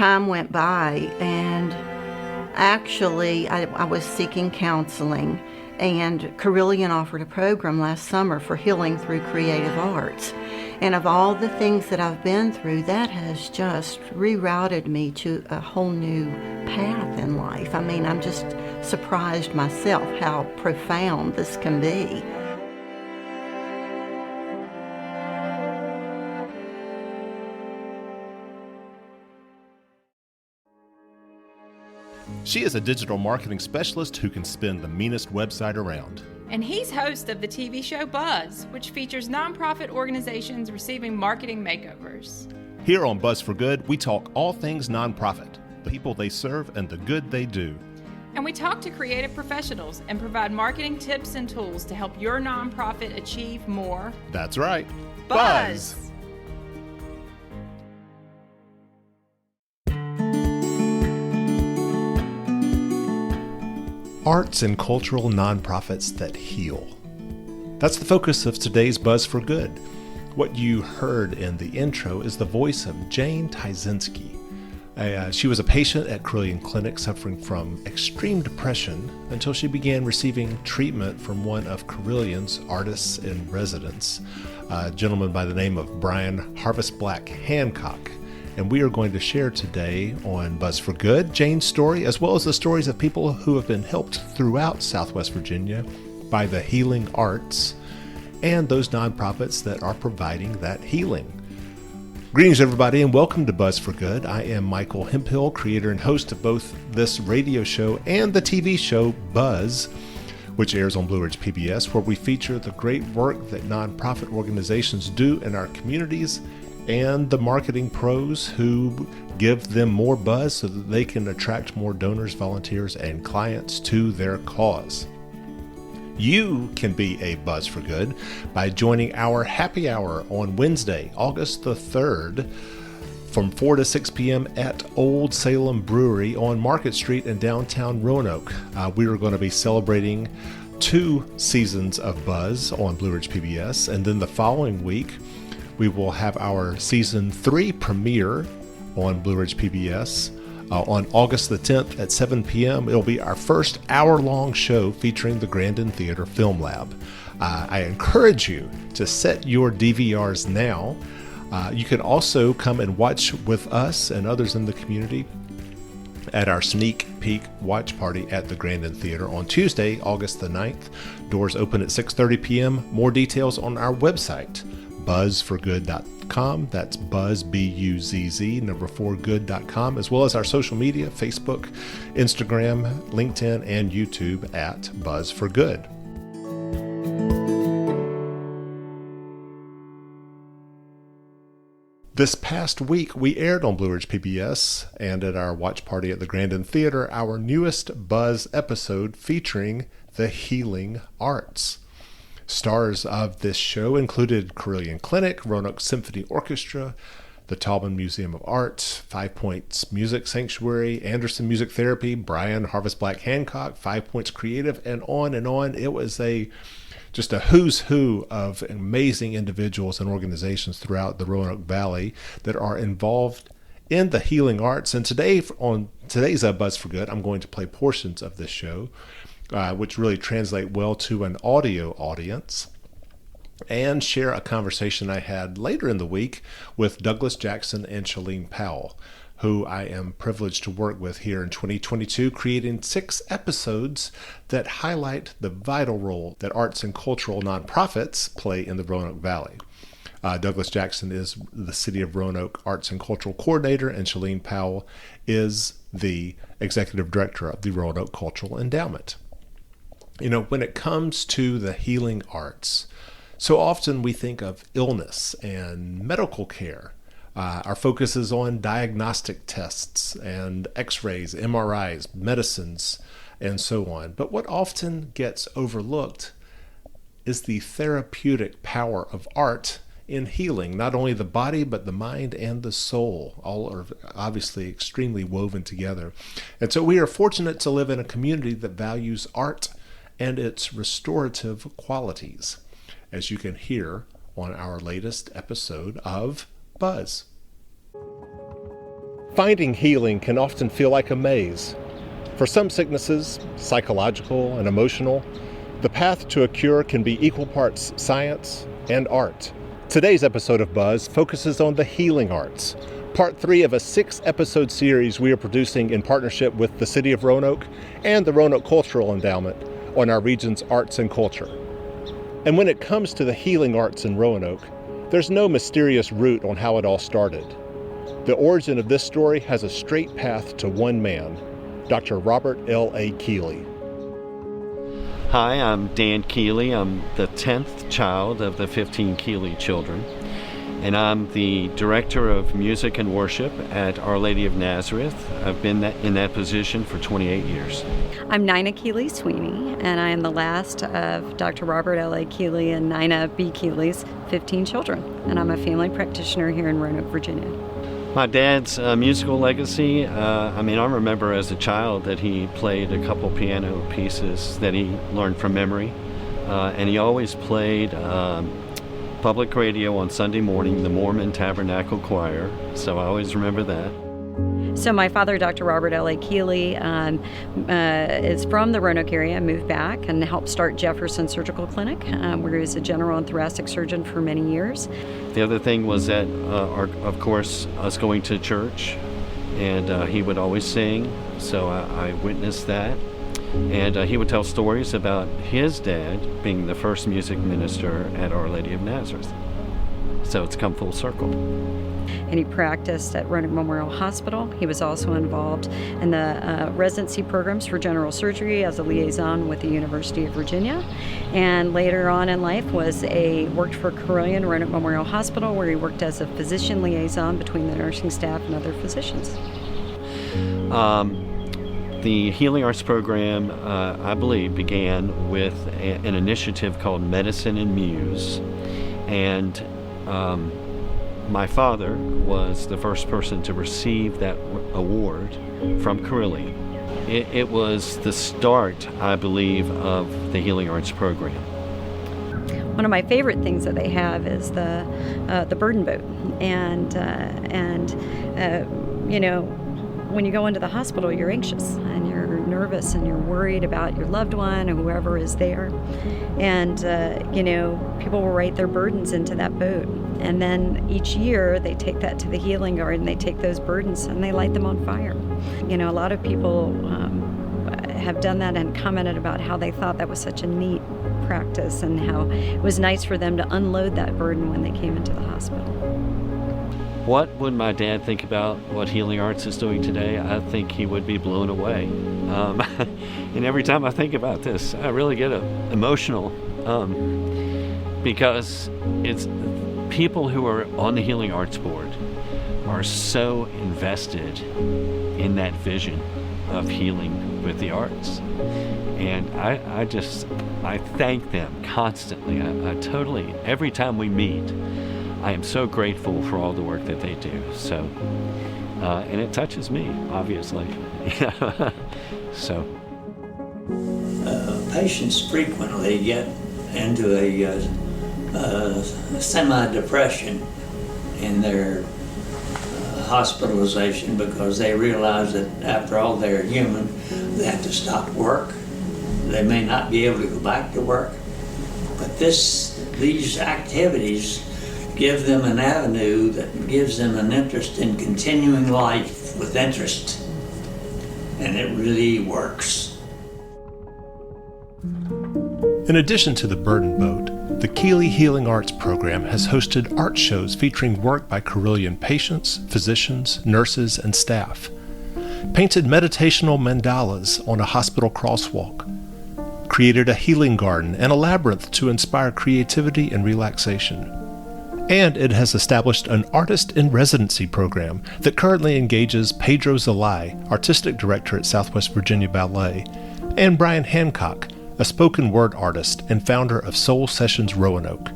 time went by, and actually I was seeking counseling, and Carillion offered a program last summer for healing through creative arts. And of all the things that I've been through, that has just rerouted me to a whole new path in life. I mean, I'm just surprised myself how profound this can be. She is a digital marketing specialist who can spin the meanest website around. And he's host of the TV show Buzz, which features nonprofit organizations receiving marketing makeovers. Here on Buzz for Good, we talk all things nonprofit, the people they serve and the good they do. And we talk to creative professionals and provide marketing tips and tools to help your nonprofit achieve more. That's right. Buzz! Arts and cultural nonprofits that heal. That's the focus of today's Buzz for Good. What you heard in the intro is the voice of Jane Tysinski. She was a patient at Carillion Clinic suffering from extreme depression until she began receiving treatment from one of Carillion's artists in residence, a gentleman by the name of Brian Harvest Black Hancock. And we are going to share today on Buzz for Good Jane's story, as well as the stories of people who have been helped throughout Southwest Virginia by the healing arts and those nonprofits that are providing that healing. Greetings, everybody, and welcome to Buzz for Good. I am Michael Hemphill, creator and host of both this radio show and the TV show Buzz, which airs on Blue Ridge PBS, where we feature the great work that nonprofit organizations do in our communities and the marketing pros who give them more buzz so that they can attract more donors, volunteers, and clients to their cause. You can be a Buzz for Good by joining our happy hour on Wednesday, August the 3rd, from 4 to 6 p.m. at Old Salem Brewery on Market Street in downtown Roanoke. We are going to be celebrating 2 seasons of Buzz on Blue Ridge PBS, and then the following week, we will have our season 3 premiere on Blue Ridge PBS on August the 10th at 7 p.m. It'll be our first hour-long show featuring the Grandin Theater Film Lab. I encourage you to set your DVRs now. You can also come and watch with us and others in the community at our sneak peek watch party at the Grandin Theater on Tuesday, August the 9th. Doors open at 6:30 p.m. More details on our website, buzzforgood.com. That's buzz, B-U-Z-Z, 4good.com, as well as our social media, Facebook, Instagram, LinkedIn, and YouTube at Buzz for Good. This past week, we aired on Blue Ridge PBS and at our watch party at the Grandin Theater, our newest Buzz episode featuring the healing arts. Stars of this show included Carillion Clinic, Roanoke Symphony Orchestra, the Taubman Museum of Art, 5 Points Music Sanctuary, Anderson Music Therapy, Brian Harvest Black Hancock, 5 Points Creative, and on and on. It was just a who's who of amazing individuals and organizations throughout the Roanoke Valley that are involved in the healing arts. And today, on today's Buzz for Good, I'm going to play portions of this show, which really translate well to an audio audience, and share a conversation I had later in the week with Douglas Jackson and Shalene Powell, who I am privileged to work with here in 2022, creating 6 episodes that highlight the vital role that arts and cultural nonprofits play in the Roanoke Valley. Douglas Jackson is the City of Roanoke Arts and Cultural Coordinator, and Shalene Powell is the Executive Director of the Roanoke Cultural Endowment. You know, when it comes to the healing arts, so often we think of illness and medical care. Our focus is on diagnostic tests and x-rays, MRIs, medicines, and so on. But what often gets overlooked is the therapeutic power of art in healing, not only the body, but the mind and the soul. All are obviously extremely woven together. And so we are fortunate to live in a community that values art and its restorative qualities, as you can hear on our latest episode of Buzz. Finding healing can often feel like a maze. For some sicknesses, psychological and emotional, the path to a cure can be equal parts science and art. Today's episode of Buzz focuses on the healing arts, part 3 of a 6-episode series we are producing in partnership with the City of Roanoke and the Roanoke Cultural Endowment on our region's arts and culture. And when it comes to the healing arts in Roanoke, there's no mysterious route on how it all started. The origin of this story has a straight path to one man, Dr. Robert L.A. Keeley. Hi, I'm Dan Keeley. I'm the 10th child of the 15 Keeley children, and I'm the Director of Music and Worship at Our Lady of Nazareth. I've been in that position for 28 years. I'm Nina Keeley Sweeney, and I am the last of Dr. Robert L.A. Keeley and Nina B. Keeley's 15 children, and I'm a family practitioner here in Roanoke, Virginia. My dad's musical legacy, I remember as a child that he played a couple piano pieces that he learned from memory, and he always played public radio on Sunday morning, the Mormon Tabernacle Choir, so I always remember that. So my father, Dr. Robert L.A. Keeley, is from the Roanoke area, moved back and helped start Jefferson Surgical Clinic, where he was a general and thoracic surgeon for many years. The other thing was that, of course, us going to church, and he would always sing, so I witnessed that. And he would tell stories about his dad being the first music minister at Our Lady of Nazareth. So it's come full circle. And he practiced at Roanoke Memorial Hospital. He was also involved in the residency programs for general surgery as a liaison with the University of Virginia. And later on in life worked for Carilion Roanoke Memorial Hospital, where he worked as a physician liaison between the nursing staff and other physicians. The Healing Arts program, I believe, began with an initiative called Medicine and Muse. And my father was the first person to receive that award from Carilion. It was the start, I believe, of the Healing Arts program. One of my favorite things that they have is the burden boat, and when you go into the hospital, you're anxious and you're nervous and you're worried about your loved one or whoever is there. And, people will write their burdens into that boat. And then each year they take that to the healing garden, they take those burdens and they light them on fire. A lot of people have done that and commented about how they thought that was such a neat practice and how it was nice for them to unload that burden when they came into the hospital. What would my dad think about what Healing Arts is doing today? I think he would be blown away. And every time I think about this, I really get emotional because it's people who are on the Healing Arts Board are so invested in that vision of healing with the arts. And I thank them constantly. I totally, every time we meet, I am so grateful for all the work that they do. So, and it touches me, obviously. So. Patients frequently get into a semi-depression in their hospitalization because they realize that after all they're human, they have to stop work. They may not be able to go back to work, but these activities give them an avenue that gives them an interest in continuing life with interest, and it really works. In addition to the Burden Boat, the Keeley Healing Arts program has hosted art shows featuring work by Carilion patients, physicians, nurses, and staff, painted meditational mandalas on a hospital crosswalk, created a healing garden and a labyrinth to inspire creativity and relaxation. And it has established an artist in residency program that currently engages Pedro Zelay, artistic director at Southwest Virginia Ballet, and Brian Hancock, a spoken word artist and founder of Soul Sessions Roanoke.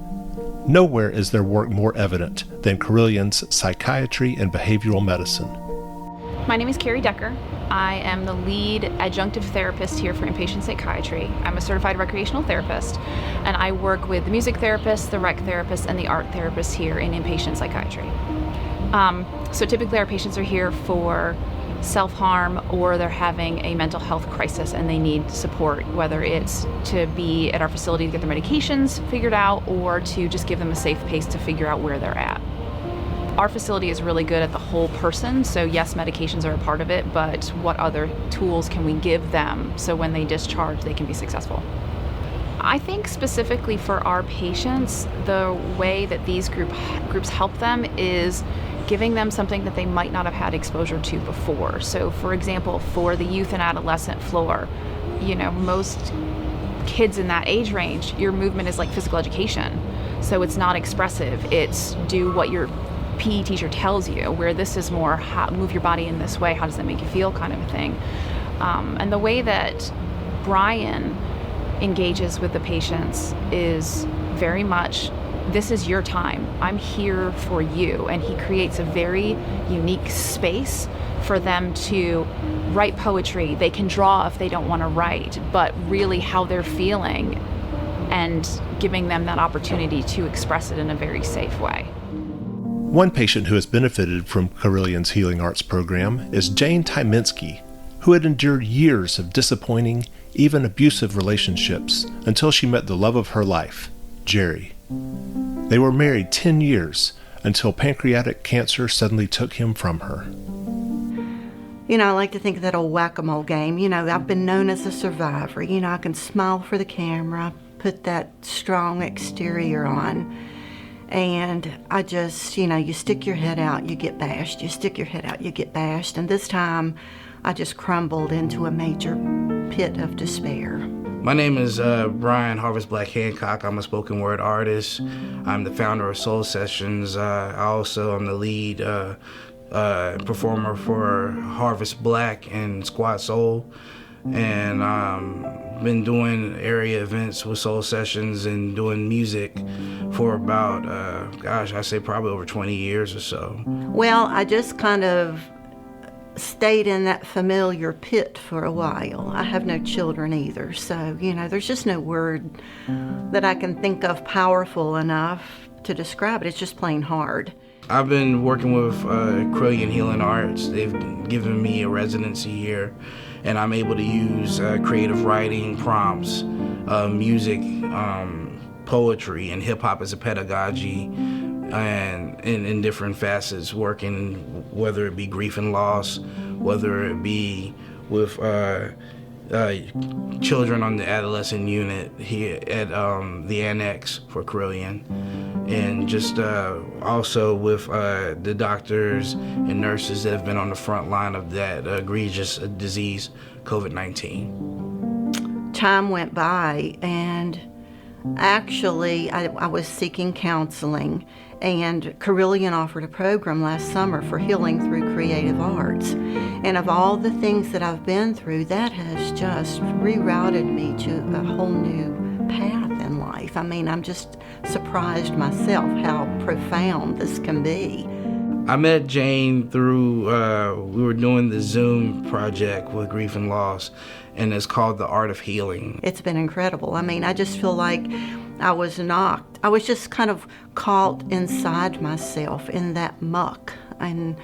Nowhere is their work more evident than Carilion's psychiatry and behavioral medicine. My name is Carrie Decker. I am the lead adjunctive therapist here for inpatient psychiatry. I'm a certified recreational therapist, and I work with the music therapists, the rec therapists, and the art therapists here in inpatient psychiatry. So typically our patients are here for self-harm, or they're having a mental health crisis and they need support, whether it's to be at our facility to get their medications figured out or to just give them a safe pace to figure out where they're at. Our facility is really good at the whole person, so yes, medications are a part of it, but what other tools can we give them so when they discharge they can be successful? I think specifically for our patients, the way that these groups help them is giving them something that they might not have had exposure to before. So for example, for the youth and adolescent floor, most kids in that age range, your movement is like physical education. So it's not expressive, it's do what your PE teacher tells you, where this is more move your body in this way, how does that make you feel kind of a thing. And the way that Brian engages with the patients is very much, this is your time. I'm here for you. And he creates a very unique space for them to write poetry. They can draw if they don't want to write, but really how they're feeling and giving them that opportunity to express it in a very safe way. One patient who has benefited from Carillion's Healing Arts program is Jane Tyminski, who had endured years of disappointing, even abusive relationships until she met the love of her life, Jerry. They were married 10 years until pancreatic cancer suddenly took him from her. I like to think of that old whack-a-mole game. I've been known as a survivor. I can smile for the camera, put that strong exterior on, and I just, you stick your head out, you get bashed. You stick your head out, you get bashed. And this time, I just crumbled into a major pit of despair. My name is Brian Harvest Black Hancock. I'm a spoken word artist. I'm the founder of Soul Sessions. I also am the lead performer for Harvest Black and Squad Soul. And been doing area events with Soul Sessions and doing music for about, I say probably over 20 years or so. Well, I just kind of stayed in that familiar pit for a while. I have no children either, so, there's just no word that I can think of powerful enough to describe it. It's just plain hard. I've been working with Carillon Healing Arts. They've given me a residency here, and I'm able to use creative writing prompts, music, poetry, and hip-hop as a pedagogy, and in different facets, working whether it be grief and loss, whether it be with children on the adolescent unit here at the Annex for Carillon, and just also with the doctors and nurses that have been on the front line of that egregious disease, COVID-19. Time went by, and actually I was seeking counseling, and Carillon offered a program last summer for healing through creative arts. And of all the things that I've been through, that has just rerouted me to a whole new path in life. I'm just surprised myself how profound this can be. I met Jane through, we were doing the Zoom project with Grief and Loss, and it's called The Art of Healing. It's been incredible. I just feel like I was just kind of caught inside myself in that muck. And,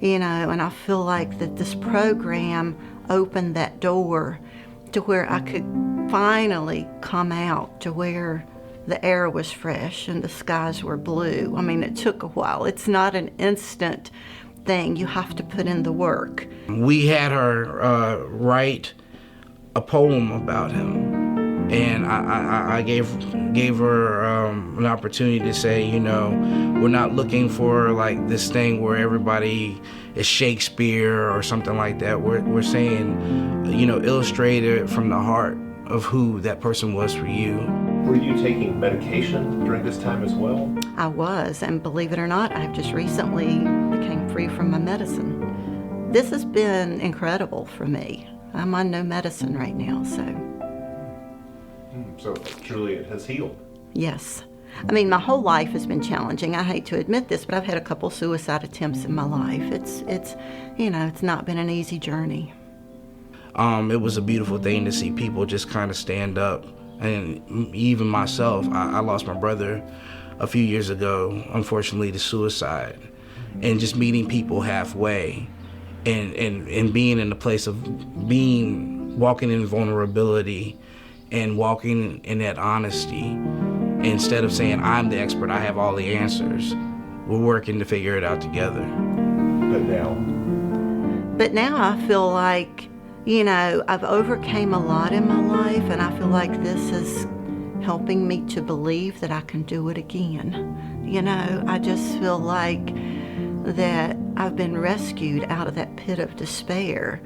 and I feel like that this program opened that door to where I could finally come out to where the air was fresh and the skies were blue. It took a while. It's not an instant thing. You have to put in the work. We had her write a poem about him. And I gave her an opportunity to say, we're not looking for like this thing where everybody is Shakespeare or something like that. We're saying, illustrate it from the heart of who that person was for you. Were you taking medication during this time as well? I was, and believe it or not, I've just recently became free from my medicine. This has been incredible for me. I'm on no medicine right now, so. So truly it has healed. Yes. My whole life has been challenging. I hate to admit this, but I've had a couple suicide attempts in my life. It's not been an easy journey. It was a beautiful thing to see people just kind of stand up. And even myself, I lost my brother a few years ago, unfortunately, to suicide. and just meeting people halfway, and being in the place of walking in vulnerability and walking in that honesty. Instead of saying, I'm the expert, I have all the answers, we're working to figure it out together. But now I feel like, I've overcame a lot in my life, and I feel like this is helping me to believe that I can do it again. I just feel like that I've been rescued out of that pit of despair.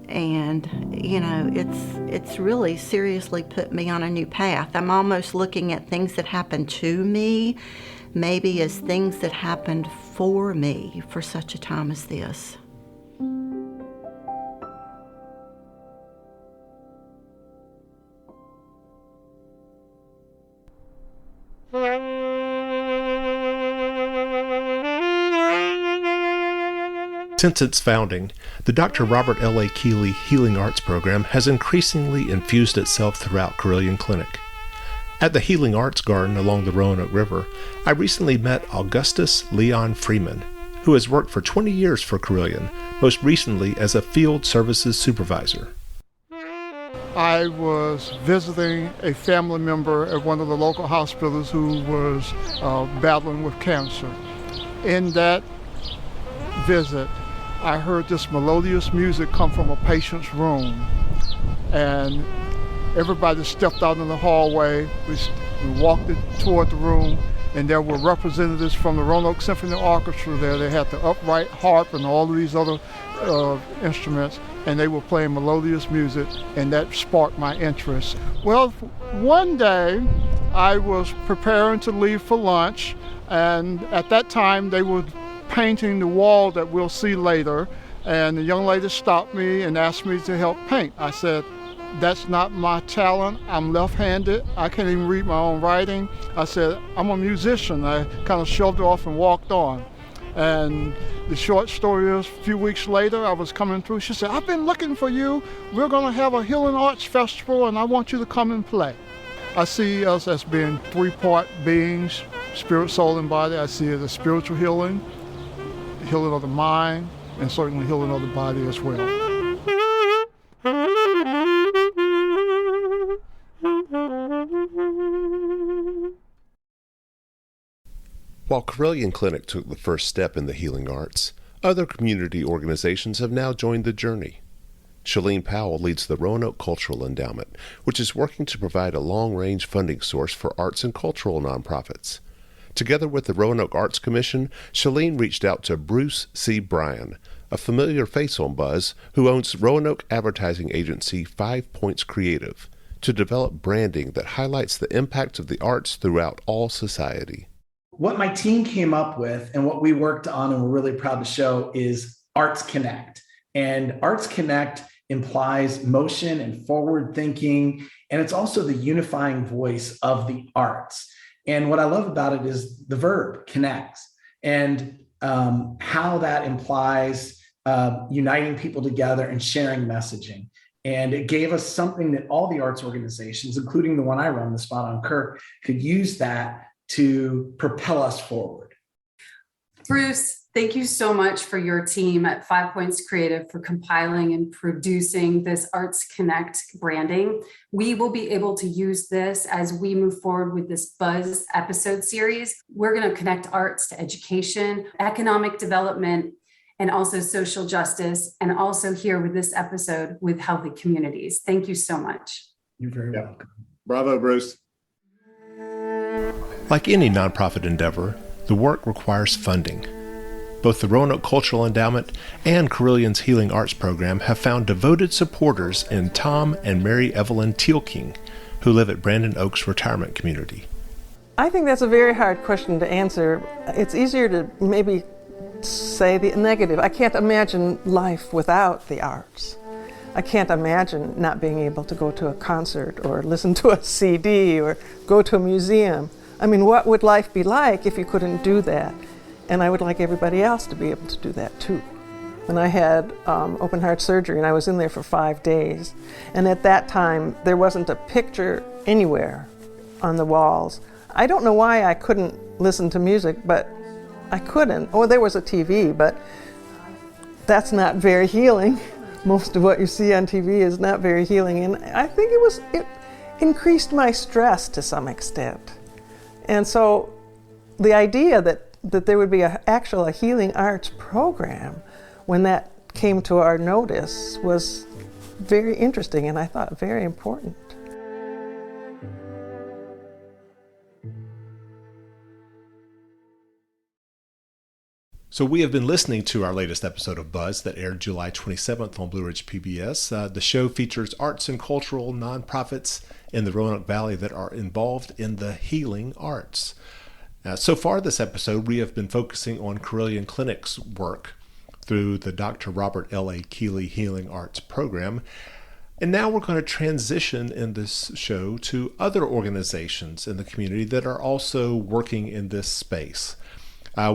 And, it's really seriously put me on a new path. I'm almost looking at things that happened to me, maybe as things that happened for me for such a time as this. Since its founding, the Dr. Robert L.A. Keeley Healing Arts Program has increasingly infused itself throughout Carilion Clinic. At the Healing Arts Garden along the Roanoke River, I recently met Augustus Leon Freeman, who has worked for 20 years for Carilion, most recently as a field services supervisor. I was visiting a family member at one of the local hospitals who was battling with cancer. In that visit, I heard this melodious music come from a patient's room, and everybody stepped out in the hallway. We walked toward the room, and there were representatives from the Roanoke Symphony Orchestra there. They had the upright harp and all of these other instruments, and they were playing melodious music, and that sparked my interest. Well, one day I was preparing to leave for lunch, and at that time they were painting the wall that we'll see later, and the young lady stopped me and asked me to help paint. I said, that's not my talent. I'm left-handed. I can't even read my own writing. I said, I'm a musician. I kind of shoved it off and walked on. And the short story is, a few weeks later, I was coming through. She said, I've been looking for you. We're going to have a Healing Arts Festival, and I want you to come and play. I see us as being three-part beings, spirit, soul, and body. I see it as spiritual healing of the mind, and certainly healing of the body as well. While Carilion Clinic took the first step in the healing arts, other community organizations have now joined the journey. Shalene Powell leads the Roanoke Cultural Endowment, which is working to provide a long-range funding source for arts and cultural nonprofits. Together with the Roanoke Arts Commission, Shalene reached out to Bruce C. Bryan, a familiar face on Buzz, who owns Roanoke advertising agency 5 Points Creative, to develop branding that highlights the impact of the arts throughout all society. What my team came up with and what we worked on and we're really proud to show is Arts Connect. And Arts Connect implies motion and forward thinking, and it's also the unifying voice of the arts. And what I love about it is the verb connects, and how that implies uniting people together and sharing messaging. And it gave us something that all the arts organizations, including the one I run, the Spot on Kirk, could use that to propel us forward. Bruce, thank you so much for your team at 5 Points Creative for compiling and producing this Arts Connect branding. We will be able to use this as we move forward with this Buzz episode series. We're going to connect arts to education, economic development, and also social justice, and also here with this episode with healthy communities. Thank you so much. You're very welcome. Bravo, Bruce. Like any nonprofit endeavor, the work requires funding. Both the Roanoke Cultural Endowment and Carilion's Healing Arts Program have found devoted supporters in Tom and Mary Evelyn Tealking, who live at Brandon Oaks Retirement Community. I think that's a very hard question to answer. It's easier to maybe say the negative. I can't imagine life without the arts. I can't imagine not being able to go to a concert or listen to a CD or go to a museum. I mean, what would life be like if you couldn't do that? And I would like everybody else to be able to do that too. When I had open heart surgery, and I was in there for 5 days, and at that time there wasn't a picture anywhere on the walls. I don't know why I couldn't listen to music, but I couldn't. Oh, there was a TV, but that's not very healing. Most of what you see on TV is not very healing, and I think it increased my stress to some extent. And so the idea that there would be a healing arts program, when that came to our notice, was very interesting, and I thought very important. So we have been listening to our latest episode of Buzz that aired July 27th on Blue Ridge PBS. The show features arts and cultural nonprofits in the Roanoke Valley that are involved in the healing arts. So far this episode, we have been focusing on Carilion Clinic's work through the Dr. Robert L.A. Keeley Healing Arts Program. And now we're going to transition in this show to other organizations in the community that are also working in this space.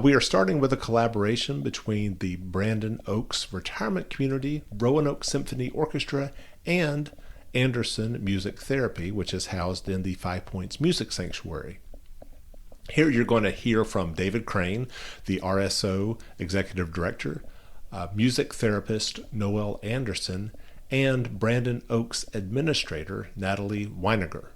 We are starting with a collaboration between the Brandon Oaks Retirement Community, Roanoke Symphony Orchestra, and Anderson Music Therapy, which is housed in the Five Points Music Sanctuary. Here you're going to hear from David Crane, the RSO Executive Director, music therapist Noel Anderson, and Brandon Oaks Administrator Natalie Weiniger.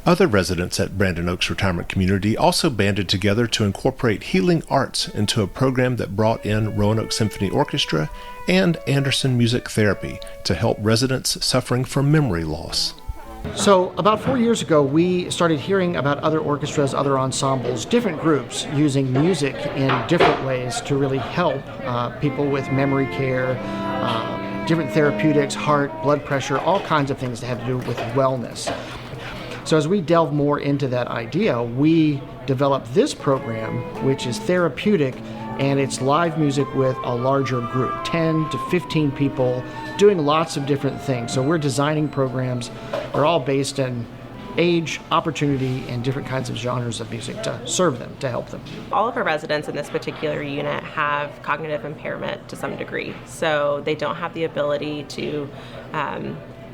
Other residents at Brandon Oaks Retirement Community also banded together to incorporate healing arts into a program that brought in Roanoke Symphony Orchestra and Anderson Music Therapy to help residents suffering from memory loss. So about 4 years ago, we started hearing about other orchestras, other ensembles, different groups using music in different ways to really help people with memory care, different therapeutics, heart, blood pressure, all kinds of things that have to do with wellness. So as we delve more into that idea, we developed this program, which is therapeutic, and it's live music with a larger group, 10 to 15 people, doing lots of different things. So we're designing programs. They're all based on age, opportunity, and different kinds of genres of music to serve them, to help them. All of our residents in this particular unit have cognitive impairment to some degree. So they don't have the ability to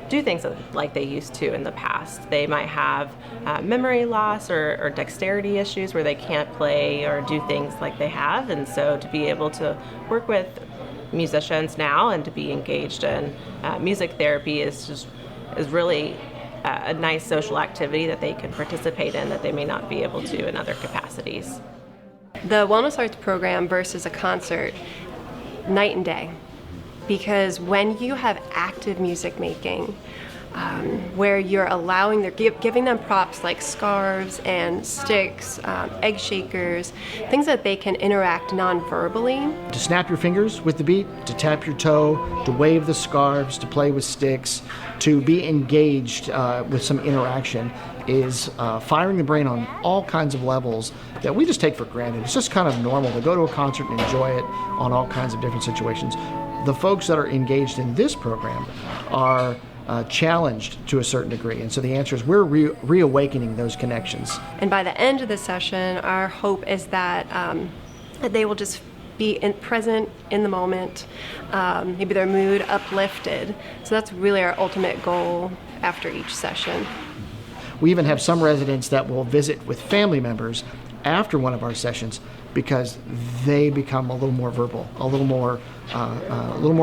do things like they used to in the past. They might have memory loss or dexterity issues where they can't play or do things like they have. And so to be able to work with musicians now and to be engaged in music therapy is really a nice social activity that they can participate in that they may not be able to in other capacities. The Wellness Arts program versus a concert, night and day. Because when you have active music making, where you're giving them props like scarves and sticks, egg shakers, things that they can interact non-verbally. To snap your fingers with the beat, to tap your toe, to wave the scarves, to play with sticks, to be engaged with some interaction is firing the brain on all kinds of levels that we just take for granted. It's just kind of normal to go to a concert and enjoy it on all kinds of different situations. The folks that are engaged in this program are challenged to a certain degree, and so the answer is we're reawakening those connections. And by the end of the session, our hope is that they will just be present in the moment, maybe their mood uplifted. So that's really our ultimate goal after each session. We even have some residents that will visit with family members after one of our sessions because they become a little more verbal, a little more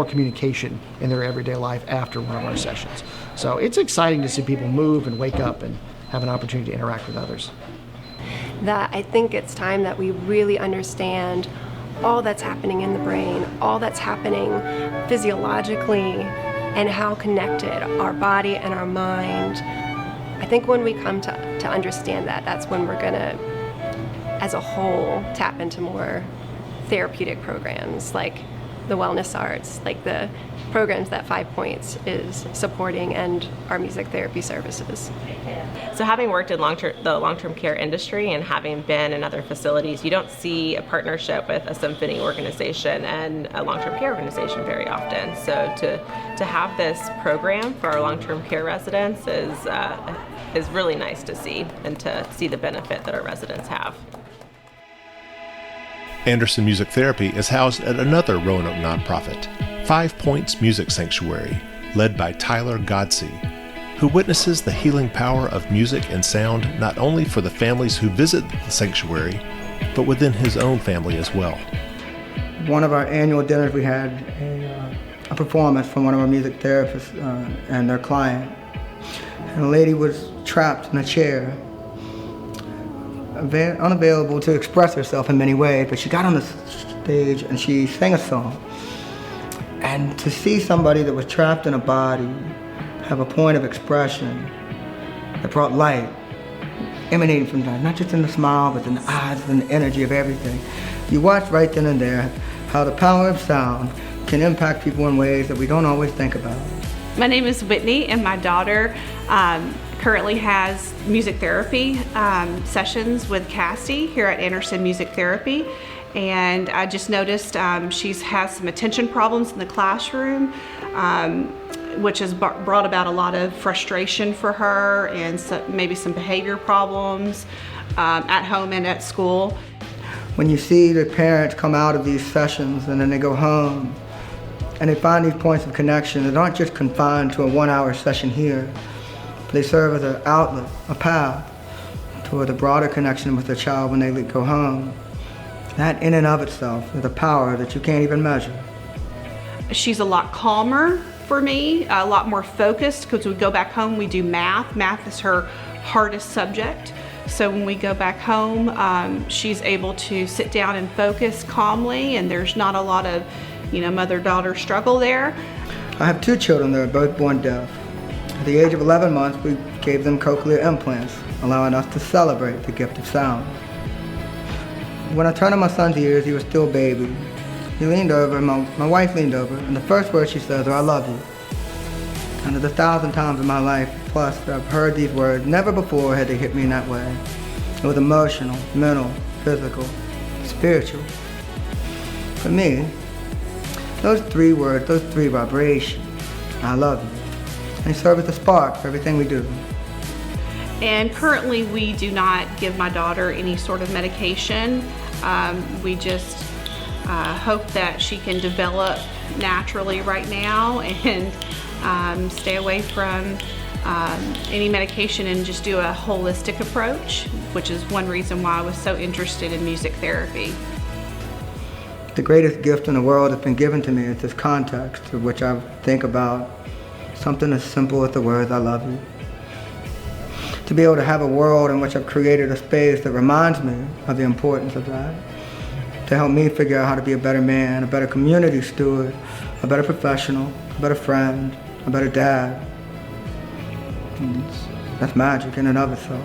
communication in their everyday life after one of our sessions. So it's exciting to see people move and wake up and have an opportunity to interact with others. That I think it's time that we really understand all that's happening in the brain, all that's happening physiologically, and how connected our body and our mind. I think when we come to understand that, that's when we're gonna, as a whole, tap into more therapeutic programs like the wellness arts, like the programs that 5 Points is supporting, and our music therapy services. So having worked in the long-term care industry and having been in other facilities, you don't see a partnership with a symphony organization and a long-term care organization very often. So to have this program for our long-term care residents is really nice to see, and to see the benefit that our residents have. Anderson Music Therapy is housed at another Roanoke nonprofit, 5 Points Music Sanctuary, led by Tyler Godsey, who witnesses the healing power of music and sound not only for the families who visit the sanctuary, but within his own family as well. One of our annual dinners, we had a performance from one of our music therapists and their client. And the lady was trapped in a chair, unavailable to express herself in many ways, but she got on the stage and she sang a song. And to see somebody that was trapped in a body have a point of expression that brought light emanating from that, not just in the smile, but in the eyes and the energy of everything. You watch right then and there how the power of sound can impact people in ways that we don't always think about. My name is Whitney, and my daughter currently has music therapy sessions with Cassie here at Anderson Music Therapy. And I just noticed she has some attention problems in the classroom, which has brought about a lot of frustration for her and maybe some behavior problems at home and at school. When you see the parents come out of these sessions and then they go home and they find these points of connection that aren't just confined to a 1-hour session here, but they serve as an outlet, a path toward a broader connection with the child when they go home. That in and of itself is a power that you can't even measure. She's a lot calmer for me, a lot more focused, because we go back home, we do math. Math is her hardest subject. So when we go back home, she's able to sit down and focus calmly, and there's not a lot of, mother-daughter struggle there. I have 2 children that are both born deaf. At the age of 11 months, we gave them cochlear implants, allowing us to celebrate the gift of sound. When I turned on my son's ears, he was still a baby. He leaned over, my wife leaned over, and the first words she says are, "I love you." And there's 1,000 times in my life, plus, that I've heard these words. Never before had they hit me in that way. It was emotional, mental, physical, spiritual. For me, those 3 words, those 3 vibrations, I love you, and they serve as a spark for everything we do. And currently we do not give my daughter any sort of medication. We just hope that she can develop naturally right now and stay away from any medication and just do a holistic approach, which is one reason why I was so interested in music therapy. The greatest gift in the world that's been given to me is this context, of which I think about something as simple as the words, "I love you." To be able to have a world in which I've created a space that reminds me of the importance of that, to help me figure out how to be a better man, a better community steward, a better professional, a better friend, a better dad. That's magic in and of itself.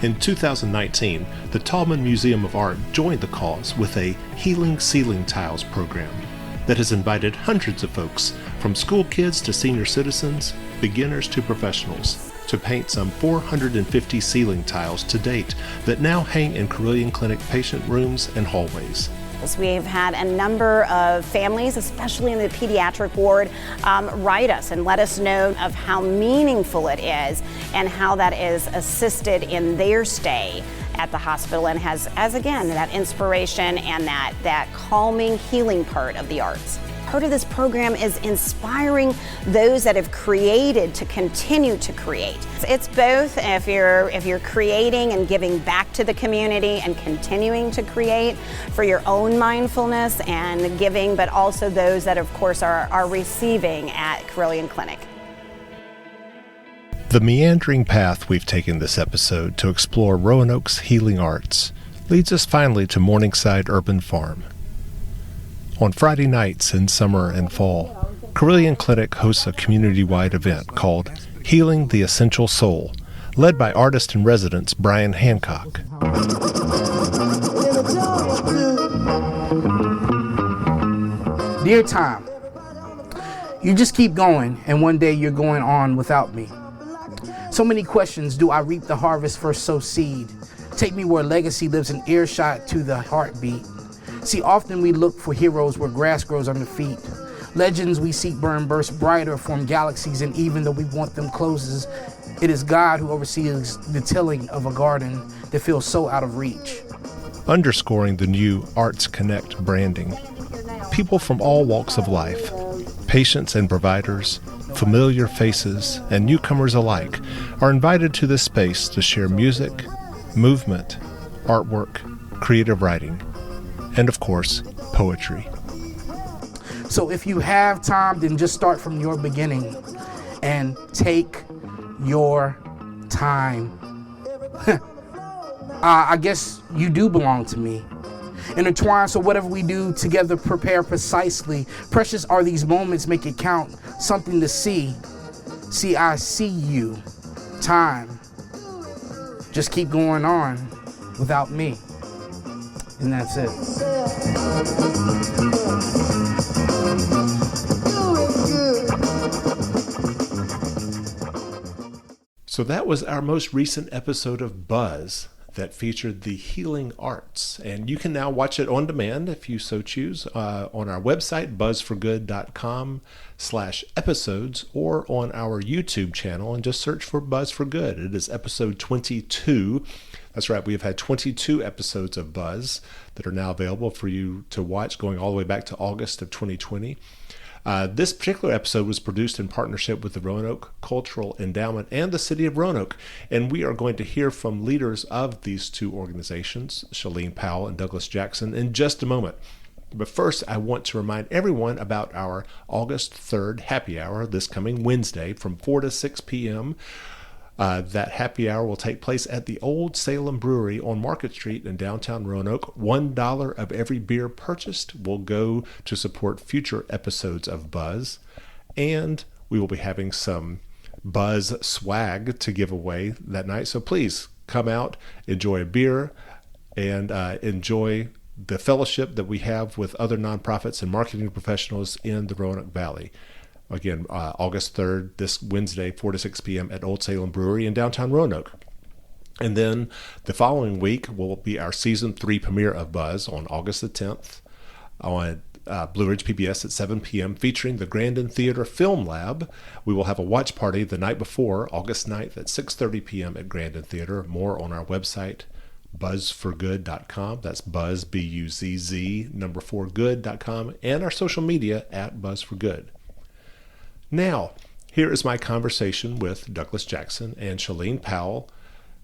In 2019, the Taubman Museum of Art joined the cause with a Healing Ceiling Tiles program that has invited hundreds of folks, from school kids to senior citizens, beginners to professionals, to paint some 450 ceiling tiles to date that now hang in Carilion Clinic patient rooms and hallways. We've had a number of families, especially in the pediatric ward, write us and let us know of how meaningful it is and how that is assisted in their stay at the hospital and has, as again, that inspiration and that calming, healing part of the arts. Part of this program is inspiring those that have created to continue to create. It's both if you're creating and giving back to the community and continuing to create for your own mindfulness and giving, but also those that of course are receiving at Carilion Clinic. The meandering path we've taken this episode to explore Roanoke's healing arts leads us finally to Morningside Urban Farm. On Friday nights in summer and fall, Carilion Clinic hosts a community-wide event called Healing the Essential Soul, led by artist in residence Brian Hancock. Dear Tom, you just keep going, and one day you're going on without me. So many questions, do I reap the harvest first sow seed? Take me where legacy lives in earshot to the heartbeat. See, often we look for heroes where grass grows under feet. Legends we seek burn, burst brighter, form galaxies, and even though we want them closes, it is God who oversees the tilling of a garden that feels so out of reach. Underscoring the new Arts Connect branding, people from all walks of life, patients and providers, familiar faces, and newcomers alike are invited to this space to share music, movement, artwork, creative writing, and of course, poetry. So if you have time, then just start from your beginning and take your time. I guess you do belong to me. Intertwine, so whatever we do together, prepare precisely. Precious are these moments, make it count. Something to see. See, I see you. Time. Just keep going on without me. And that's it. So that was our most recent episode of Buzz that featured the healing arts. And you can now watch it on demand if you so choose on our website, buzzforgood.com/episodes, or on our YouTube channel, and just search for Buzz for Good. It is episode 22. That's right, we have had 22 episodes of Buzz that are now available for you to watch, going all the way back to August of 2020. This particular episode was produced in partnership with the Roanoke Cultural Endowment and the City of Roanoke, and we are going to hear from leaders of these two organizations, Shalene Powell and Douglas Jackson, in just a moment. But first, I want to remind everyone about our August 3rd happy hour this coming Wednesday from 4 to 6 p.m. That happy hour will take place at the Old Salem Brewery on Market Street in downtown Roanoke. $1 of every beer purchased will go to support future episodes of Buzz. And we will be having some Buzz swag to give away that night. So please come out, enjoy a beer, and enjoy the fellowship that we have with other nonprofits and marketing professionals in the Roanoke Valley. Again, August 3rd, this Wednesday, 4 to 6 p.m. at Old Salem Brewery in downtown Roanoke. And then the following week will be our Season 3 premiere of Buzz on August the 10th on Blue Ridge PBS at 7 p.m. featuring the Grandin Theater Film Lab. We will have a watch party the night before, August 9th at 6:30 p.m. at Grandin Theater. More on our website, buzzforgood.com. That's buzz, B-U-Z-Z, 4good.com, and our social media at buzzforgood. Now, here is my conversation with Douglas Jackson and Shalene Powell,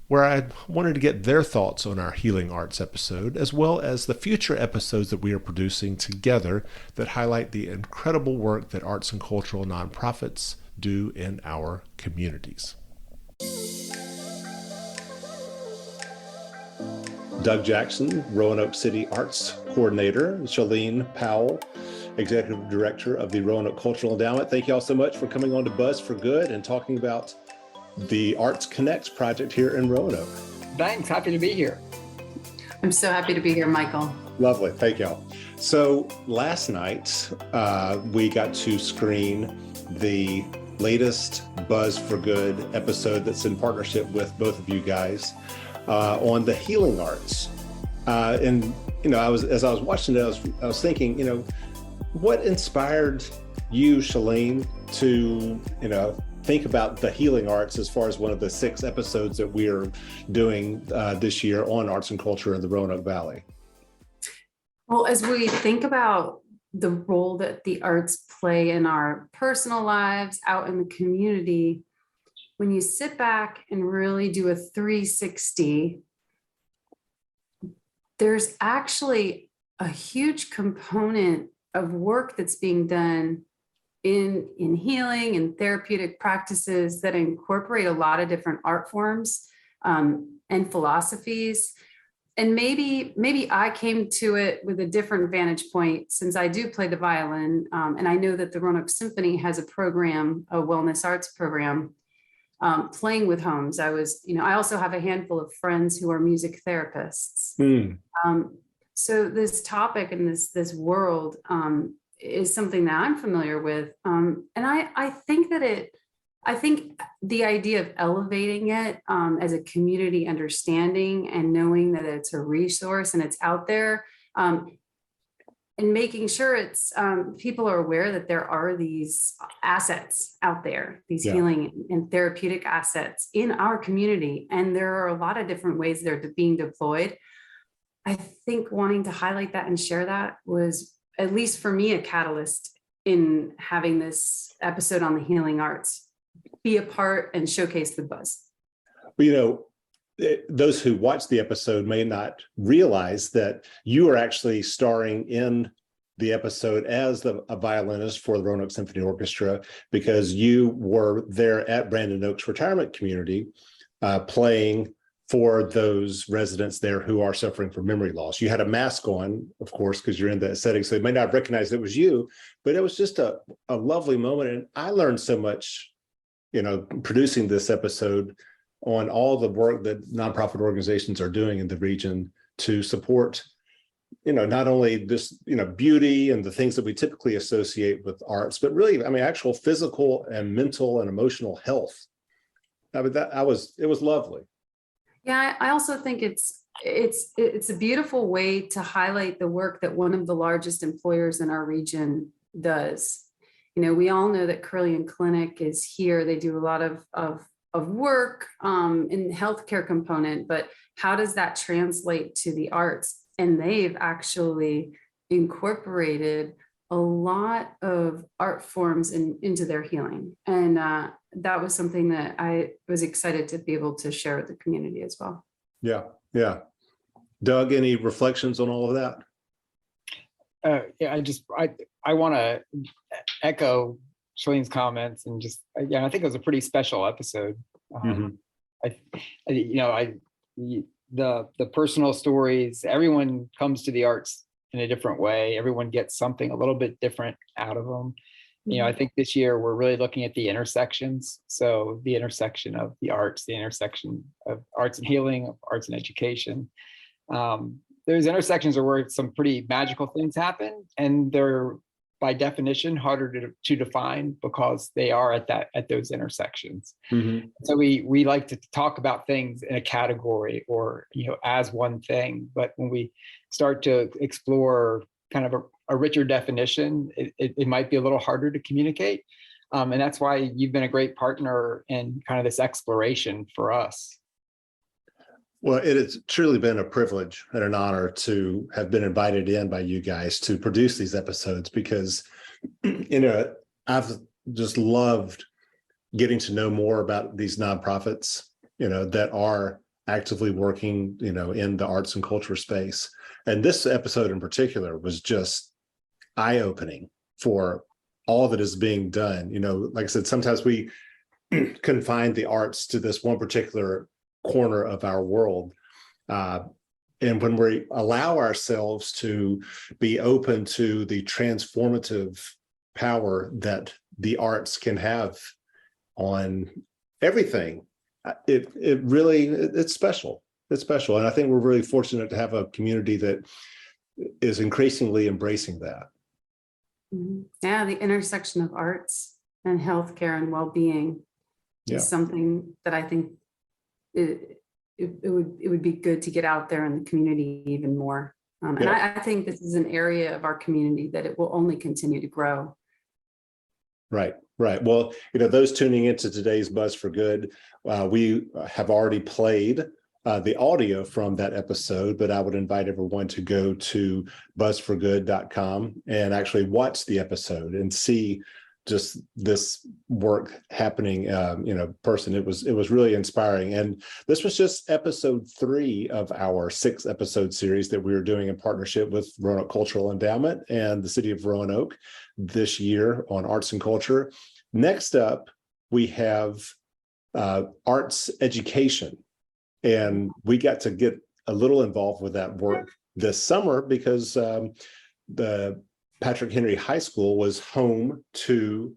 where I wanted to get their thoughts on our Healing Arts episode, as well as the future episodes that we are producing together that highlight the incredible work that arts and cultural nonprofits do in our communities. Doug Jackson, Roanoke City Arts Coordinator, Shalene Powell, Executive Director of the Roanoke Cultural Endowment. Thank you all so much for coming on to Buzz for Good and talking about the Arts Connect project here in Roanoke. Thanks, happy to be here. I'm so happy to be here, Michael. Lovely, thank y'all. So last night, we got to screen the latest Buzz for Good episode that's in partnership with both of you guys on the healing arts. And, you know, as I was watching it, I was thinking, you know, what inspired you, Shalene, to, you know, think about the healing arts as far as one of the 6 episodes that we are doing this year on arts and culture in the Roanoke Valley? Well, as we think about the role that the arts play in our personal lives, out in the community, when you sit back and really do a 360, there's actually a huge component of work that's being done in healing and therapeutic practices that incorporate a lot of different art forms and philosophies. And maybe I came to it with a different vantage point, since I do play the violin. And I know that the Roanoke Symphony has a program, a wellness arts program, playing with homes. I also have a handful of friends who are music therapists. So this topic and this world is something that I'm familiar with. And I think the idea of elevating it as a community understanding and knowing that it's a resource and it's out there, and making sure it's people are aware that there are these assets out there, these healing and therapeutic assets in our community. And there are a lot of different ways they're being deployed. I think wanting to highlight that and share that was, at least for me, a catalyst in having this episode on the healing arts be a part and showcase the Buzz. Well, you know, those who watch the episode may not realize that you are actually starring in the episode as a violinist for the Roanoke Symphony Orchestra, because you were there at Brandon Oaks Retirement Community playing for those residents there who are suffering from memory loss. You had a mask on, of course, because you're in that setting, so they may not recognize it was you, but it was just a lovely moment. And I learned so much, producing this episode on all the work that nonprofit organizations are doing in the region to support, not only this, beauty and the things that we typically associate with arts, but really, actual physical and mental and emotional health. It was lovely. Yeah, I also think it's a beautiful way to highlight the work that one of the largest employers in our region does. We all know that Carilion Clinic is here. They do a lot of work in the healthcare component, but how does that translate to the arts? And they've actually incorporated a lot of art forms into their healing. And that was something that I was excited to be able to share with the community as well. Yeah. Doug, any reflections on all of that? I want to echo Shalene's comments and I think it was a pretty special episode. The personal stories, everyone comes to the arts in a different way. Everyone gets something a little bit different out of them. I think this year we're really looking at the intersections. So the intersection of the arts, the intersection of arts and healing, of arts and education. There's intersections where some pretty magical things happen, and they're by definition harder to define because they are at those intersections. So we like to talk about things in a category or as one thing, but when we start to explore kind of a richer definition, it might be a little harder to communicate, and that's why you've been a great partner in kind of this exploration for us. Well, it has truly been a privilege and an honor to have been invited in by you guys to produce these episodes, because, I've just loved getting to know more about these nonprofits, that are actively working, in the arts and culture space. And this episode in particular was just eye-opening for all that is being done. Like I said, sometimes we confine the arts to this one particular corner of our world. And when we allow ourselves to be open to the transformative power that the arts can have on everything, it's special. It's special. And I think we're really fortunate to have a community that is increasingly embracing that. Yeah, the intersection of arts and healthcare and well-being is something that I think it would be good to get out there in the community even more. And I think this is an area of our community that it will only continue to grow. Right. Well, those tuning into today's Buzz for Good, we have already played the audio from that episode, but I would invite everyone to go to buzzforgood.com and actually watch the episode and see just this work happening, person. It was really inspiring. And this was just episode 3 of our 6-episode series that we were doing in partnership with Roanoke Cultural Endowment and the city of Roanoke this year on arts and culture. Next up, we have arts education. And we got to get a little involved with that work this summer because the Patrick Henry High School was home to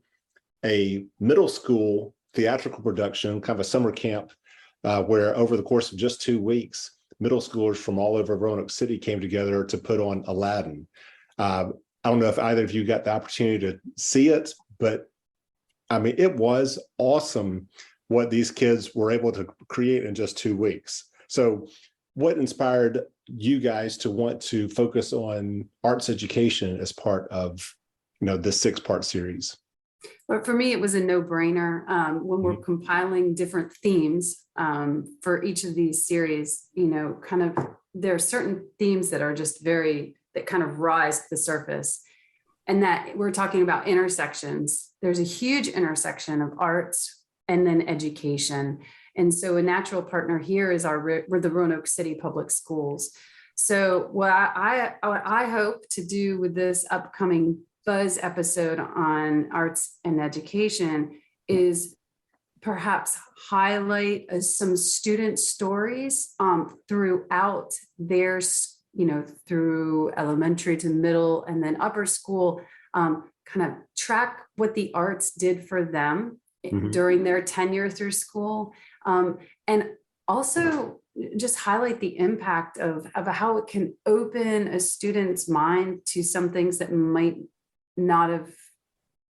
a middle school theatrical production, kind of a summer camp, where over the course of just 2 weeks, middle schoolers from all over Roanoke City came together to put on Aladdin. I don't know if either of you got the opportunity to see it, but it was awesome what these kids were able to create in just 2 weeks. So what inspired you guys to want to focus on arts education as part of, this 6-part series? But for me, it was a no-brainer. When we're compiling different themes for each of these series, there are certain themes that are just that kind of rise to the surface. And that we're talking about intersections. There's a huge intersection of arts and then education. And so a natural partner here is we're the Roanoke City Public Schools. So what I hope to do with this upcoming Buzz episode on arts and education is perhaps highlight some student stories throughout their, through elementary to middle and then upper school, kind of track what the arts did for them during their tenure through school. And also just highlight the impact of how it can open a student's mind to some things that might not have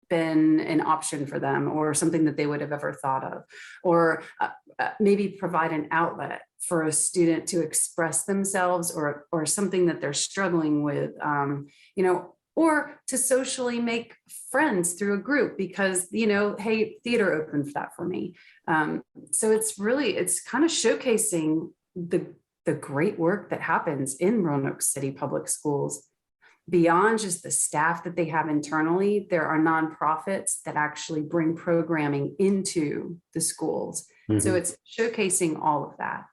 been an option for them or something that they would have ever thought of, or maybe provide an outlet for a student to express themselves or something that they're struggling with, or to socially make friends through a group because, hey, theater opened that for me. So it's kind of showcasing the great work that happens in Roanoke City Public Schools. Beyond just the staff that they have internally, there are nonprofits that actually bring programming into the schools. So it's showcasing all of that.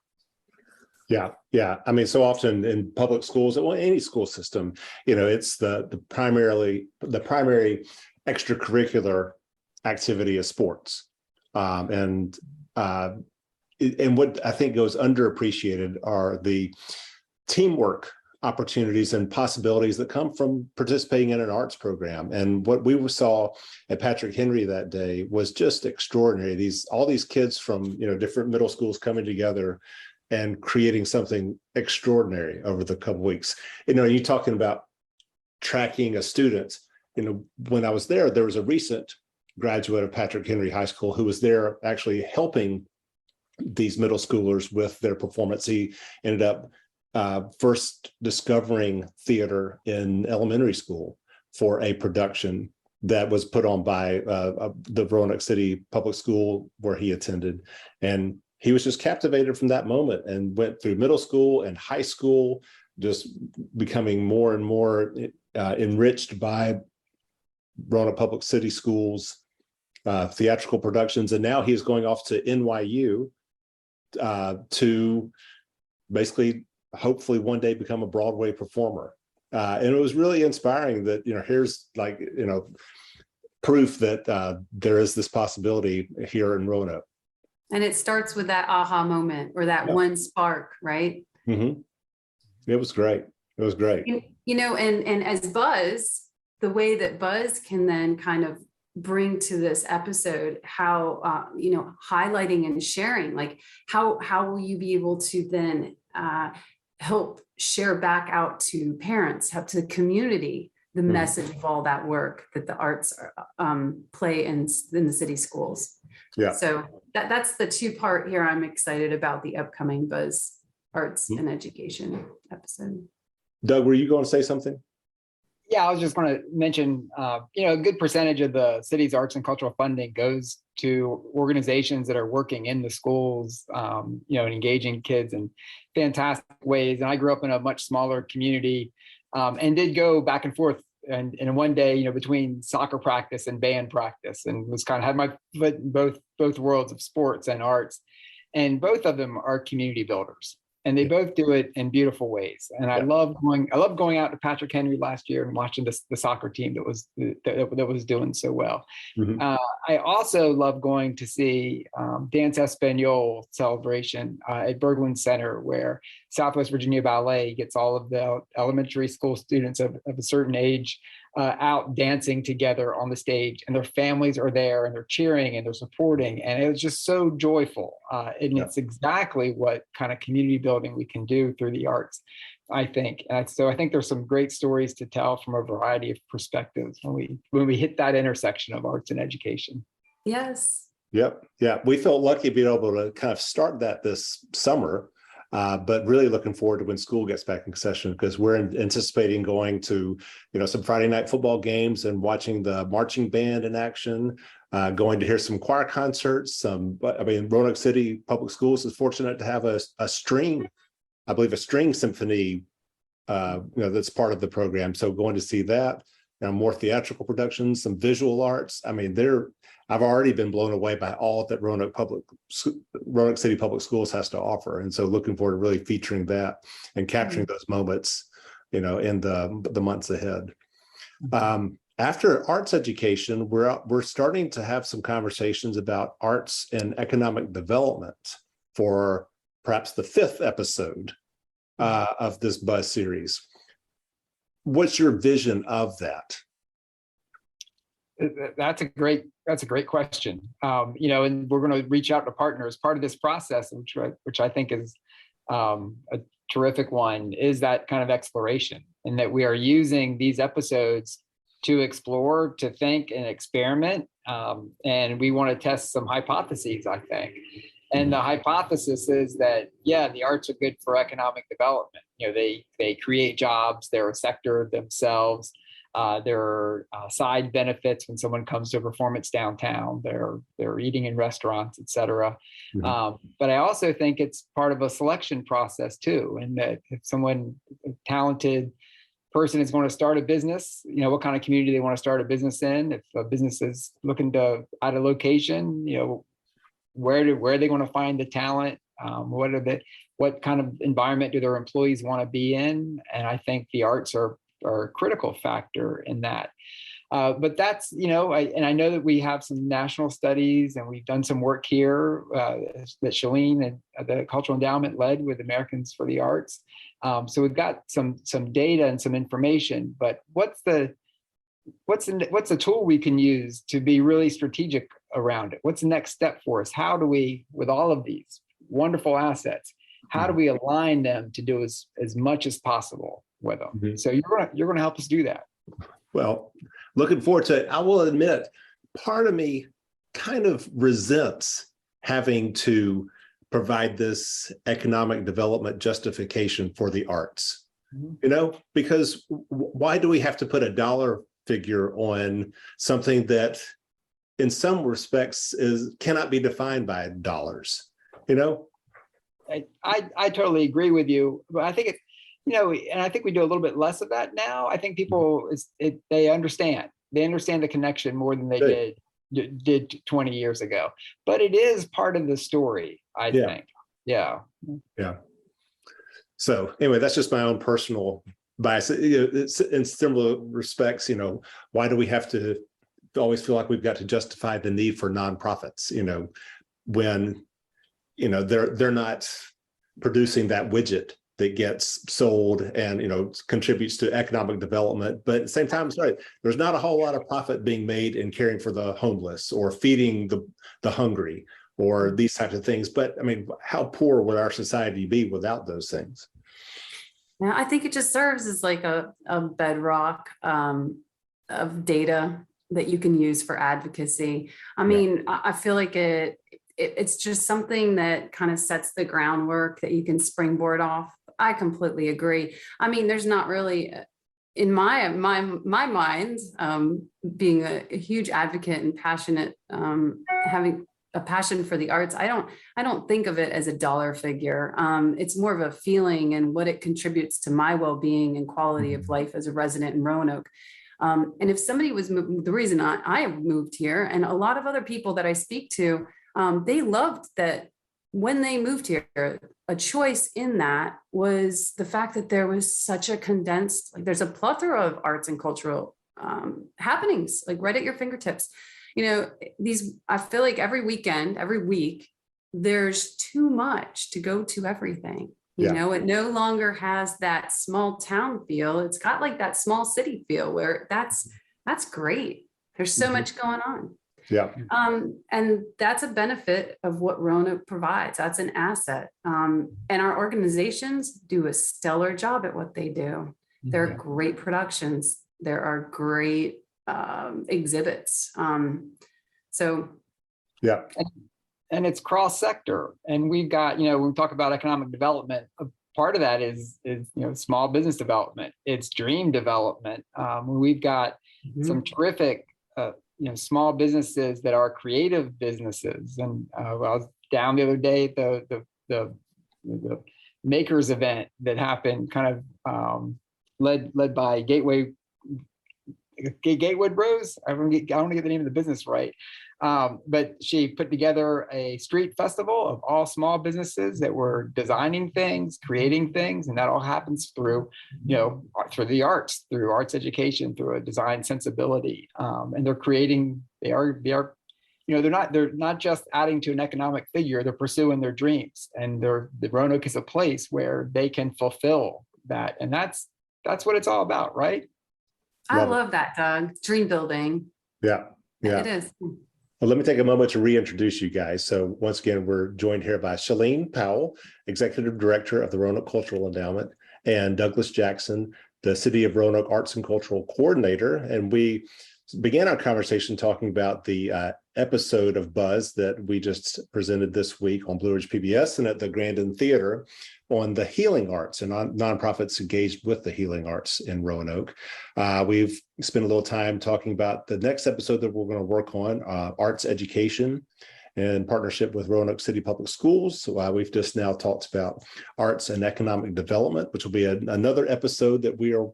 Yeah. I mean, so often in public schools, well, any school system, it's the primary extracurricular activity is sports, and what I think goes underappreciated are the teamwork opportunities and possibilities that come from participating in an arts program. And what we saw at Patrick Henry that day was just extraordinary. All these kids from different middle schools coming together and creating something extraordinary over the couple of weeks. You talking about tracking a student. When I was there was a recent graduate of Patrick Henry High School who was there actually helping these middle schoolers with their performance. He ended up first discovering theater in elementary school for a production that was put on by the Roanoke City Public School where he attended. And he was just captivated from that moment and went through middle school and high school, just becoming more and more enriched by Roanoke Public City Schools, theatrical productions. And now he's going off to NYU to basically hopefully one day become a Broadway performer. And it was really inspiring that, here's proof that there is this possibility here in Roanoke. And it starts with that aha moment or that one spark, right? Mm-hmm. It was great. It was great. And as Buzz, the way that Buzz can then kind of bring to this episode, how, highlighting and sharing, like how will you be able to then help share back out to parents, help to the community, the message of all that work that the arts play in the city schools. Yeah. So that's the two-part here. I'm excited about the upcoming Buzz Arts and Education episode. Doug, were you going to say something? Yeah, I was just going to mention, a good percentage of the city's arts and cultural funding goes to organizations that are working in the schools, and engaging kids in fantastic ways. And I grew up in a much smaller community and did go back and forth. And one day, between soccer practice and band practice, and was kind of had my foot in both worlds of sports and arts. And both of them are community builders. And they both do it in beautiful ways. And I love going out to Patrick Henry last year and watching the soccer team that was doing so well. Mm-hmm. I also love going to see Dance Espanol celebration at Berglund Center, where Southwest Virginia Ballet gets all of the elementary school students of a certain age out dancing together on the stage, and their families are there and they're cheering and they're supporting. And it was just so joyful. And it's exactly what kind of community building we can do through the arts, I think. So I think there's some great stories to tell from a variety of perspectives when we hit that intersection of arts and education. Yes. Yep. Yeah. We felt lucky being able to kind of start that this summer. But really looking forward to when school gets back in session, because we're anticipating going to, some Friday night football games and watching the marching band in action, going to hear some choir concerts. Roanoke City Public Schools is fortunate to have a string symphony, that's part of the program. So going to see that. more theatrical productions, some visual arts. I mean, I've already been blown away by all that Roanoke City Public Schools has to offer. And so looking forward to really featuring that and capturing those moments, in the months ahead. After arts education, we're starting to have some conversations about arts and economic development for perhaps the 5th episode of this Buzz series. What's your vision of that? That's a great question. And we're going to reach out to partners. Part of this process, which I think is a terrific one, is that kind of exploration, and that we are using these episodes to explore, to think and experiment. And we want to test some hypotheses, I think. And the hypothesis is that, the arts are good for economic development. They create jobs, they're a sector themselves. There are side benefits when someone comes to a performance downtown. They're eating in restaurants, et cetera. But I also think it's part of a selection process too. And that if a talented person is going to start a business, what kind of community they want to start a business in. If a business is looking to add a location, where are they going to find the talent? What kind of environment do their employees want to be in? And I think the arts are a critical factor in that. But that's, I know that we have some national studies, and we've done some work here that Shalene and the Cultural Endowment led with Americans for the Arts. So we've got some data and some information, but what's the tool we can use to be really strategic around it? What's the next step for us? How do we, with all of these wonderful assets, how do we align them to do as much as possible with them? So you're going to help us do that. Well, looking forward to it. I will admit, part of me kind of resents having to provide this economic development justification for the arts, because why do we have to put a dollar figure on something that in some respects cannot be defined by dollars? I totally agree with you, but I think and I think we do a little bit less of that now. I think people they understand the connection more than they did 20 years ago, but it is part of the story, I think. Yeah. So anyway, that's just my own personal bias. It's in similar respects, why do we have to always feel like we've got to justify the need for nonprofits, when they're not producing that widget that gets sold and contributes to economic development. But at the same time, there's not a whole lot of profit being made in caring for the homeless or feeding the hungry or these types of things. But I mean, how poor would our society be without those things? Yeah, I think it just serves as like a bedrock of data that you can use for advocacy. I mean, I feel like it's just something that kind of sets the groundwork that you can springboard off. I completely agree. I mean, there's not really, in my mind, being a huge advocate and passionate, having a passion for the arts, I don't think of it as a dollar figure. It's more of a feeling and what it contributes to my well-being and quality of life as a resident in Roanoke. And if somebody was the reason I moved here, and a lot of other people that I speak to, they loved that when they moved here, a choice in that was the fact that there was such a condensed, there's a plethora of arts and cultural happenings, right at your fingertips. I feel like every weekend, every week, there's too much to go to everything. It no longer has that small town feel. It's got like that small city feel where that's great. There's so much going on. Yeah. And that's a benefit of what Roanoke provides. That's an asset. And our organizations do a stellar job at what they do. There are great productions. There are great exhibits. And it's cross sector. And we've got, when we talk about economic development, part of that is small business development. It's dream development. We've got some terrific small businesses that are creative businesses. And I was down the other day at the makers event that happened, kind of led by Gateway Gatewood Bros. I don't get the name of the business right. But she put together a street festival of all small businesses that were designing things, creating things, and that all happens through, through the arts, through arts education, through a design sensibility. And they're creating, they're not just adding to an economic figure, they're pursuing their dreams. And the Roanoke is a place where they can fulfill that. And that's what it's all about, right? I love that, Doug. Dream building. Yeah. It is. Well, let me take a moment to reintroduce you guys. So once again, we're joined here by Shalene Powell, Executive Director of the Roanoke Cultural Endowment, and Douglas Jackson, the City of Roanoke Arts and Cultural Coordinator. And we began our conversation talking about the episode of Buzz that we just presented this week on Blue Ridge PBS and at the Grandin Theater on the healing arts and nonprofits engaged with the healing arts in Roanoke. We've spent a little time talking about the next episode that we're going to work on, arts education in partnership with Roanoke City Public Schools. So we've just now talked about arts and economic development, which will be another episode that we are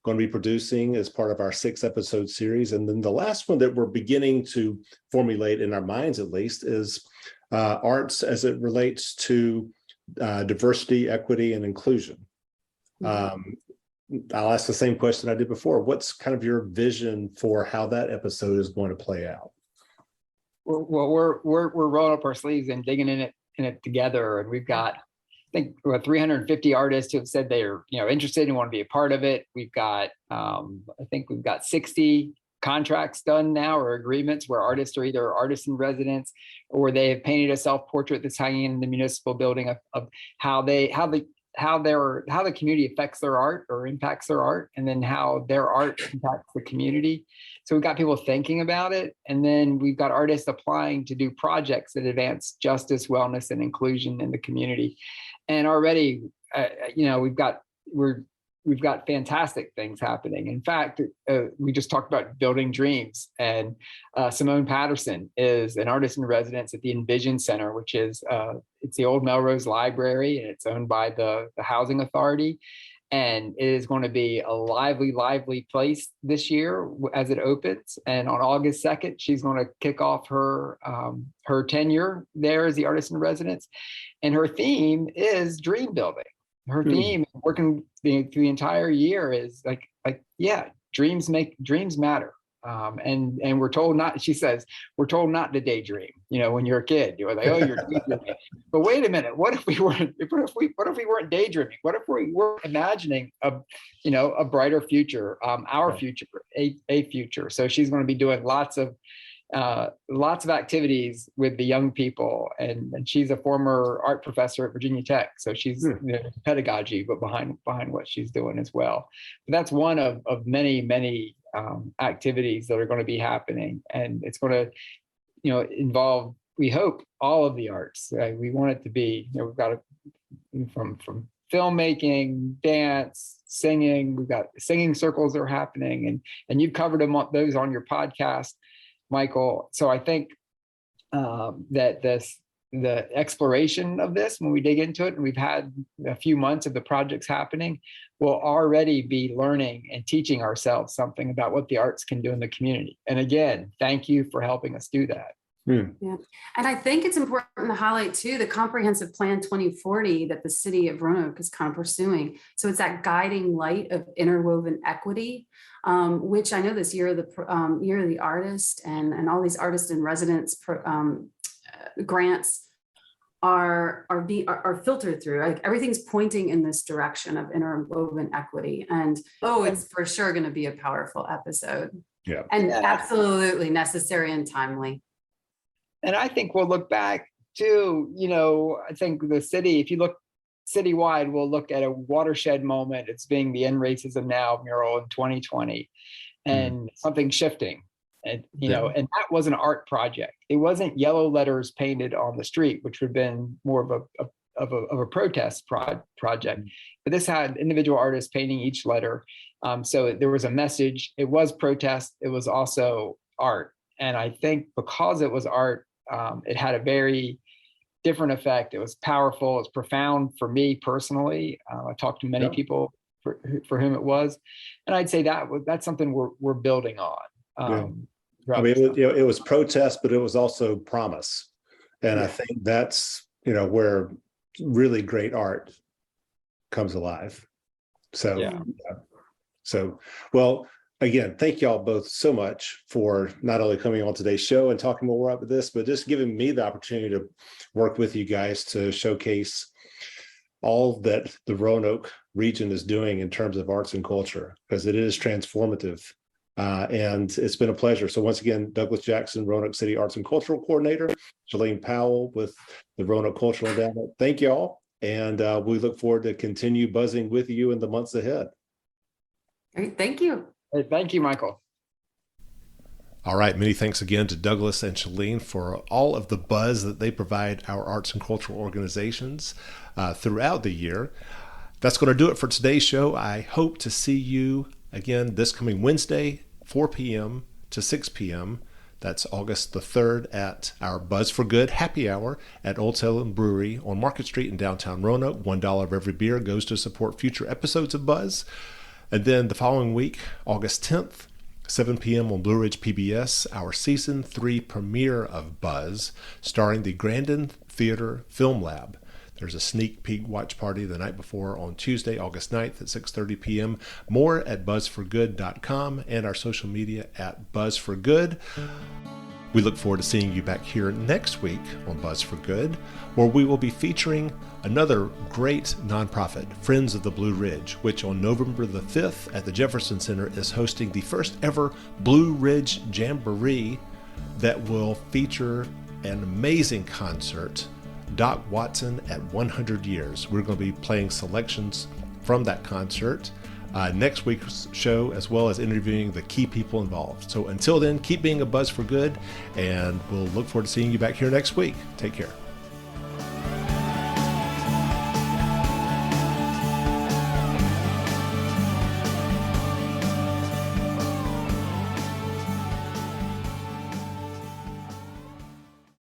going to be producing as part of our 6-episode series. And then the last one that we're beginning to formulate in our minds, at least, is arts as it relates to diversity, equity, and inclusion. I'll ask the same question I did before. What's kind of your vision for how that episode is going to play out? Well, we're rolling up our sleeves and digging in it together, and we've got, I think, 350 artists who have said they're interested and want to be a part of it. We've got I think we've got 60 contracts done now, or agreements where artists are either artists in residence or they have painted a self-portrait that's hanging in the municipal building of how the community affects their art or impacts their art, and then how their art impacts the community. So we've got people thinking about it, and then we've got artists applying to do projects that advance justice, wellness, and inclusion in the community. And already, we've got fantastic things happening. In fact, we just talked about building dreams, and Simone Patterson is an artist in residence at the Envision Center, which is it's the old Melrose Library, and it's owned by the Housing Authority. And it is going to be a lively place this year as it opens. And on August 2nd, she's going to kick off her tenure there as the artist in residence. And her theme is dream building. Her theme, working through the entire year, is like dreams matter. And we're told not. She says we're told not to daydream. When you're a kid, you're like, oh, you're daydreaming. But wait a minute, what if we weren't? What if we weren't daydreaming? What if we were imagining a brighter future, our future, a future? So she's going to be doing lots of activities with the young people, and she's a former art professor at Virginia Tech, so she's pedagogy, but behind what she's doing as well. But that's one of many activities that are going to be happening, and it's going to involve, we hope, all of the arts. We want it to be, we've got from filmmaking, dance, singing. We've got singing circles that are happening, and you've covered those on your podcast, Michael. So I think that the exploration of this, when we dig into it, and we've had a few months of the projects happening, we'll already be learning and teaching ourselves something about what the arts can do in the community. And again, thank you for helping us do that. Yeah. And I think it's important to highlight too the comprehensive plan 2040 that the city of Roanoke is kind of pursuing. So it's that guiding light of interwoven equity, which I know this year, the year of the artist and all these artists in residence grants are filtered through. Like everything's pointing in this direction of interwoven equity. And it's for sure going to be a powerful episode. Yeah. And absolutely necessary and timely. And I think we'll look back to, I think the city, if you look citywide, we'll look at a watershed moment. It's being the End Racism Now mural in 2020, and something shifting. And, and that was an art project. It wasn't yellow letters painted on the street, which would have been more of a protest project. But this had individual artists painting each letter. So there was a message. It was protest. It was also art. And I think because it was art, it had a very different effect. It was powerful. It's profound for me personally. I talked to many people for whom it was. And I'd say that's something we're building on. I mean, it was protest, but it was also promise. And I think that's, where really great art comes alive. So, well, again, thank y'all both so much for not only coming on today's show and talking more about this, but just giving me the opportunity to work with you guys to showcase all that the Roanoke region is doing in terms of arts and culture, because it is transformative. And it's been a pleasure. So once again, Douglas Jackson, Roanoke City Arts and Cultural Coordinator, Shalene Powell with the Roanoke Cultural Endowment. Thank you all. And we look forward to continue buzzing with you in the months ahead. Great. Thank you. Hey, thank you, Michael. All right. Many thanks again to Douglas and Shalene for all of the buzz that they provide our arts and cultural organizations throughout the year. That's going to do it for today's show. I hope to see you again this coming Wednesday, 4 p.m. to 6 p.m. That's August the 3rd at our Buzz for Good happy hour at Old Salem Brewery on Market Street in downtown Roanoke. $1 of every beer goes to support future episodes of Buzz. And then the following week, August 10th, 7 p.m. on Blue Ridge PBS, our Season 3 premiere of Buzz, starring the Grandin Theater Film Lab. There's a sneak peek watch party the night before on Tuesday, August 9th at 6:30 p.m. More at buzzforgood.com and our social media at buzzforgood. We look forward to seeing you back here next week on Buzz for Good, where we will be featuring another great nonprofit, Friends of the Blue Ridge, which on November the 5th at the Jefferson Center is hosting the first ever Blue Ridge Jamboree that will feature an amazing concert, Doc Watson at 100 Years. We're going to be playing selections from that concert next week's show, as well as interviewing the key people involved. So until then, keep being a Buzz for Good, and we'll look forward to seeing you back here next week. Take care.